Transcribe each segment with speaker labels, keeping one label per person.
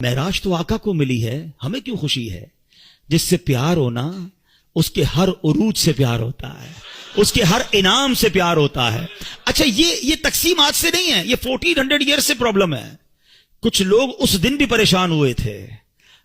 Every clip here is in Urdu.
Speaker 1: معراج تو آقا کو ملی ہے، ہمیں کیوں خوشی ہے؟ جس سے پیار ہونا اس کے ہر عروج سے پیار ہوتا ہے، اس کے ہر انعام سے پیار ہوتا ہے۔ اچھا یہ تقسیم آج سے نہیں ہے، یہ 1400 ایئر سے پرابلم ہے۔ کچھ لوگ اس دن بھی پریشان ہوئے تھے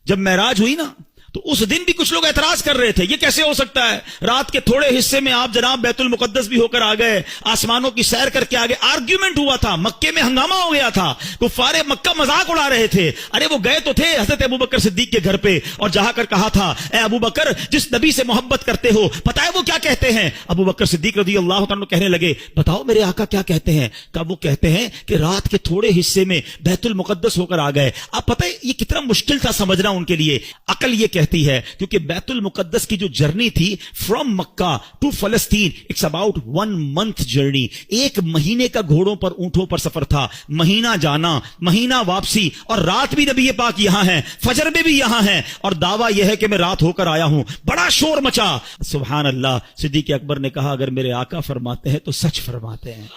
Speaker 1: جب معراج ہوئی نا، تو اس دن بھی کچھ لوگ اعتراض کر رہے تھے، یہ کیسے ہو سکتا ہے؟ رات کے تھوڑے حصے میں آپ جناب بیت المقدس بھی ہو کر آ گئے، آسمانوں کی سیر کر کے آ گئے، آرگیومنٹ ہوا تھا، مکے میں ہنگامہ ہو گیا تھا، کفار مکہ مذاق اڑا رہے تھے۔ ارے وہ گئے تو تھے حضرت ابوبکر صدیق کے گھر پہ اور جہاں کر کہا تھا، اے ابوبکر جس نبی سے محبت کرتے ہو پتہ ہے وہ کیا کہتے ہیں؟ ابوبکر صدیق رضی اللہ تعالیٰ عنہ کہنے لگے، بتاؤ میرے آقا کیا کہتے ہیں؟ کہ وہ کہتے ہیں کہ رات کے تھوڑے حصے میں بیت المقدس ہو کر آ گئے۔ اب پتہ ہے یہ کتنا مشکل تھا سمجھنا ان کے لیے۔ عقل یہ کہتی ہے کیونکہ بیت المقدس کی جو جرنی تھی فرام مکہ ٹو فلسطین، اٹس اباؤٹ 1 month جرنی، 1 مہینے کا گھوڑوں پر اونٹوں پر سفر تھا، مہینہ جانا مہینہ واپسی، اور رات بھی نبی پاک یہاں ہیں، فجر میں بھی یہاں ہیں، اور دعویٰ یہ ہے کہ میں رات ہو کر آیا ہوں۔ بڑا شور مچا، سبحان اللہ۔ صدیق اکبر نے کہا اگر میرے آقا فرماتے ہیں تو سچ فرماتے ہیں،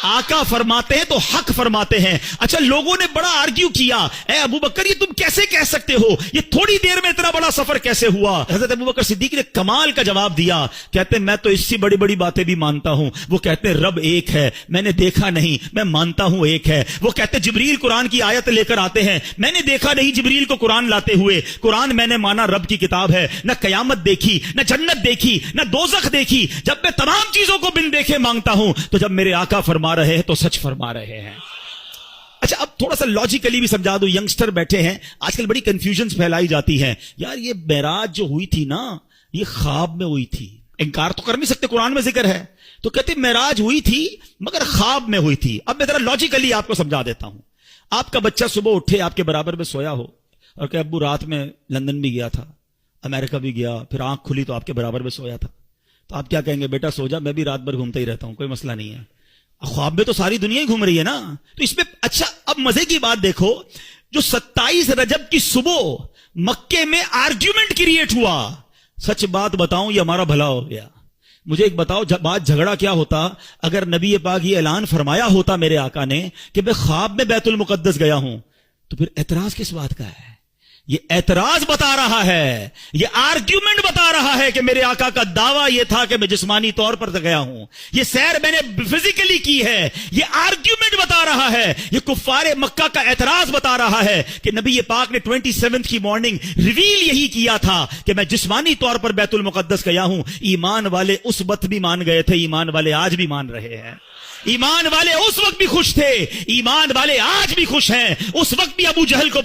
Speaker 1: آقا فرماتے ہیں تو حق فرماتے ہیں۔ اچھا لوگوں نے بڑا آرگیو کیا، اے ابوبکر یہ تم کیسے کہہ سکتے ہو، یہ تھوڑی دیر میں اتنا بڑا سفر کیسے ہوا؟ حضرت ابوبکر صدیق نے کمال کا جواب دیا، کہتے ہیں میں تو اس سے بڑی بڑی باتیں بھی مانتا ہوں۔ وہ کہتے ہیں رب ایک ہے، میں نے دیکھا نہیں، میں مانتا ہوں ایک ہے۔ وہ کہتے ہیں جبریل قرآن کی آیت لے کر آتے ہیں، میں نے دیکھا نہیں جبریل کو قرآن لاتے ہوئے، قرآن میں نے مانا رب کی کتاب ہے، نہ قیامت دیکھی، نہ جنت دیکھی، نہ دوزخ دیکھی، جب میں تمام چیزوں کو بن دیکھے مانگتا ہوں تو جب میرے آقا فرما رہے ہیں تو سچ فرما رہے ہیں۔ اچھا اب تھوڑا سا لاجیکلی بھی سمجھا دو، ینگسٹر بیٹھے ہیں آج کل بڑی کنفیوژنز پھیلائی جاتی ہیں، یار یہ معراج جو ہوئی تھی نا یہ خواب میں ہوئی تھی، انکار تو کر نہیں سکتے، قرآن میں ذکر ہے، تو کہتے معراج ہوئی تھی مگر خواب میں ہوئی تھی۔ اب میں ذرا لاجیکلی آپ کو سمجھا دیتا ہوں۔ آپ کا بچہ صبح اٹھے آپ کے برابر میں سویا ہو اور کہ ابو رات میں لندن بھی گیا تھا، امریکہ بھی گیا، پھر آنکھ کھلی تو آپ کے برابر میں سویا تھا، تو آپ کیا کہیں گے؟ بیٹا سو جا، میں بھی رات بھر گھومتا ہی رہتا ہوں، کوئی مسئلہ نہیں ہے۔ خواب میں تو ساری دنیا ہی گھوم رہی ہے نا، تو اس میں اچھا اب مزے کی بات دیکھو، جو 27 رجب کی صبح مکے میں آرگیومنٹ کریٹ ہوا، سچ بات بتاؤں یہ ہمارا بھلا ہو گیا۔ مجھے ایک بتاؤ بات جھگڑا کیا ہوتا اگر نبی پاک یہ اعلان فرمایا ہوتا میرے آقا نے کہ میں خواب میں بیت المقدس گیا ہوں، تو پھر اعتراض کس بات کا ہے؟ یہ اعتراض بتا رہا ہے، یہ آرگیومنٹ بتا رہا ہے کہ میرے آقا کا دعویٰ یہ تھا کہ میں جسمانی طور پر گیا ہوں، یہ سیر میں نے فزیکلی کی ہے، یہ آرگیومنٹ بتا رہا ہے، یہ کفار مکہ کا اعتراض بتا رہا ہے کہ نبی پاک نے 27 کی مارننگ ریویل یہی کیا تھا کہ میں جسمانی طور پر بیت المقدس گیا ہوں۔ ایمان والے اس وقت بھی مان گئے تھے، ایمان والے آج بھی مان رہے ہیں، ایمان والے اس وقت بھی خوش تھے، ایمان والے آج بھی خوش ہیں۔ اس وقت بھی ابو جہل کو